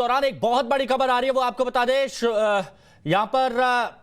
दौरान एक बहुत बड़ी खबर आ रही है, वो आपको बता दें। यहां पर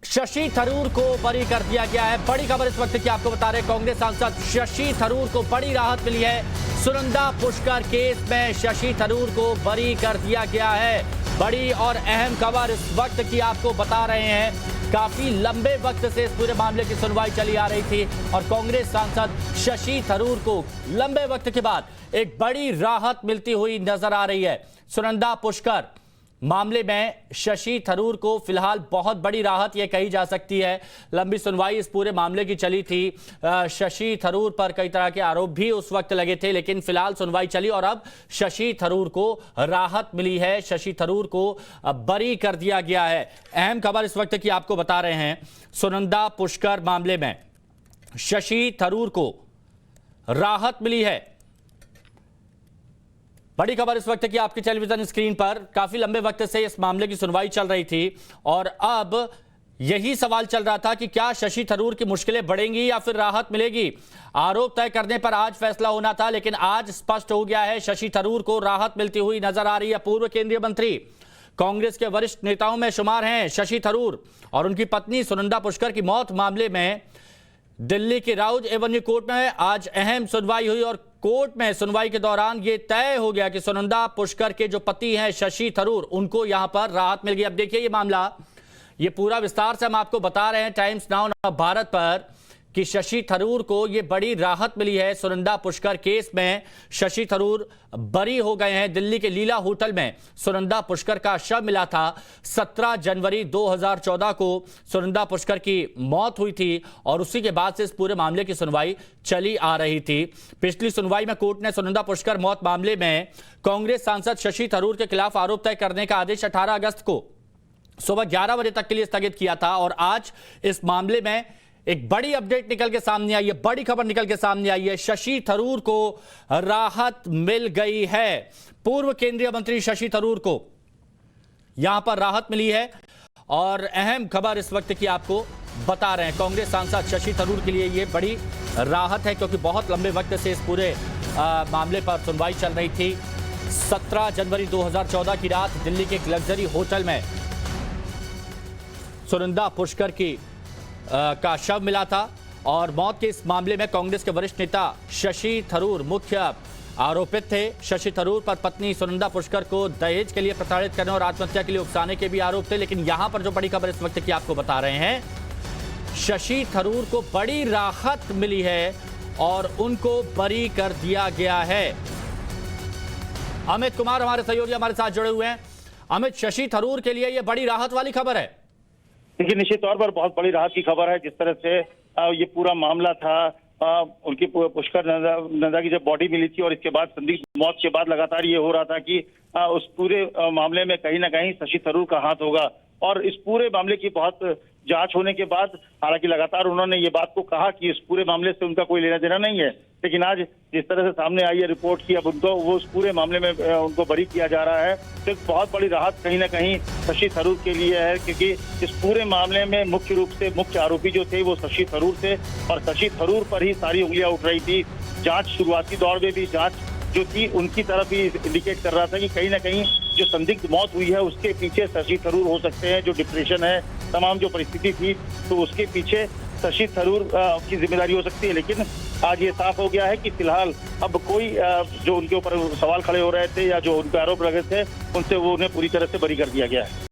शशि थरूर को बरी कर दिया गया है। बड़ी खबर इस वक्त की आपको बता रहे, कांग्रेस सांसद शशि थरूर को बड़ी राहत मिली है। सुनंदा पुष्कर केस में शशि थरूर को बरी कर दिया गया है। बड़ी और अहम खबर इस वक्त की आपको बता रहे हैं। काफी लंबे वक्त से इस पूरे मामले की सुनवाई चली आ रही थी और कांग्रेस सांसद शशि थरूर को लंबे वक्त के बाद एक बड़ी राहत मिलती हुई नजर आ रही है। सुनंदा पुष्कर मामले में शशि थरूर को फिलहाल बहुत बड़ी राहत यह कही जा सकती है। लंबी सुनवाई इस पूरे मामले की चली थी। शशि थरूर पर कई तरह के आरोप भी उस वक्त लगे थे, लेकिन फिलहाल सुनवाई चली और अब शशि थरूर को राहत मिली है। शशि थरूर को बरी कर दिया गया है। अहम खबर इस वक्त की आपको बता रहे हैं। सुनंदा पुष्कर मामले में शशि थरूर को राहत मिली है। बड़ी खबर इस वक्त की आपकी टेलीविजन स्क्रीन पर। काफी लंबे वक्त से इस मामले की सुनवाई चल रही थी और अब यही सवाल चल रहा था कि क्या शशि थरूर की मुश्किलें बढ़ेंगी या फिर राहत मिलेगी। आरोप तय करने पर आज फैसला होना था, लेकिन आज स्पष्ट हो गया है शशि थरूर को राहत मिलती हुई नजर आ रही है। पूर्व केंद्रीय मंत्री, कांग्रेस के वरिष्ठ नेताओं में शुमार हैं शशि थरूर और उनकी पत्नी सुनंदा पुष्कर की मौत मामले में दिल्ली के राउज एवेन्यू कोर्ट में आज अहम सुनवाई हुई और कोर्ट में सुनवाई के दौरान यह तय हो गया कि सुनंदा पुष्कर के जो पति हैं शशि थरूर, उनको यहां पर राहत मिल गई। अब देखिए ये मामला, ये पूरा विस्तार से हम आपको बता रहे हैं टाइम्स नाउ भारत पर कि शशि थरूर को ये बड़ी राहत मिली है। सुनंदा पुष्कर केस में शशि थरूर बरी हो गए हैं। दिल्ली के लीला होटल में सुनंदा पुष्कर का शव मिला था। 17 जनवरी 2014 को सुनंदा पुष्कर की मौत हुई थी और उसी के बाद से इस पूरे मामले की सुनवाई चली आ रही थी। पिछली सुनवाई में कोर्ट ने सुनंदा पुष्कर मौत मामले में कांग्रेस सांसद शशि थरूर के खिलाफ आरोप तय करने का आदेश 18 अगस्त को सुबह 11 बजे तक के लिए स्थगित किया था और आज इस मामले में एक बड़ी अपडेट निकल के सामने आई है। बड़ी खबर निकल के सामने आई है। शशि थरूर को राहत मिल गई है। पूर्व केंद्रीय मंत्री शशि थरूर को यहां पर राहत मिली है और अहम खबर इस वक्त की आपको बता रहे हैं। कांग्रेस सांसद शशि थरूर के लिए यह बड़ी राहत है क्योंकि बहुत लंबे वक्त से इस पूरे मामले पर सुनवाई चल रही थी। 17 जनवरी 2014 की रात दिल्ली के एक लग्जरी होटल में सुनंदा पुष्कर की का शव मिला था और मौत के इस मामले में कांग्रेस के वरिष्ठ नेता शशि थरूर मुख्य आरोपित थे। शशि थरूर पर पत्नी सुनंदा पुष्कर को दहेज के लिए प्रताड़ित करने और आत्महत्या के लिए उकसाने के भी आरोप थे। लेकिन यहां पर जो बड़ी खबर इस वक्त की आपको बता रहे हैं, शशि थरूर को बड़ी राहत मिली है और उनको बरी कर दिया गया है। अमित कुमार हमारे सहयोगी हमारे साथ जुड़े हुए हैं। अमित, शशि थरूर के लिए यह बड़ी राहत वाली खबर है। देखिए, निश्चित तौर पर बहुत बड़ी राहत की खबर है। जिस तरह से ये पूरा मामला था, उनकी पुष्कर नंदा की जब बॉडी मिली थी और इसके बाद संदिग्ध मौत के बाद लगातार ये हो रहा था कि उस पूरे मामले में कहीं ना कहीं शशि थरूर का हाथ होगा और इस पूरे मामले की बहुत जांच होने के बाद, हालांकि लगातार उन्होंने ये बात को कहा कि इस पूरे मामले से उनका कोई लेना देना नहीं है, लेकिन आज जिस तरह से सामने आई है रिपोर्ट की, अब उनको वो उस पूरे मामले में उनको बरी किया जा रहा है, तो एक बहुत बड़ी राहत कहीं ना कहीं शशि थरूर के लिए है क्योंकि इस पूरे मामले में मुख्य रूप से मुख्य आरोपी जो थे वो शशि थरूर थे और शशि थरूर पर ही सारी उंगलियां उठ रही थी। जांच शुरुआती दौर में भी जांच जो थी उनकी तरफ ही इंडिकेट कर रहा था कि कहीं ना कहीं जो संदिग्ध मौत हुई है उसके पीछे शशि थरूर हो सकते हैं। जो डिप्रेशन है, तमाम जो परिस्थिति थी, तो उसके पीछे शशि थरूर की जिम्मेदारी हो सकती है। लेकिन आज ये साफ हो गया है कि फिलहाल अब कोई जो उनके ऊपर सवाल खड़े हो रहे थे या जो उनके आरोप लगे थे, उनसे वो उन्हें पूरी तरह से बरी कर दिया गया है।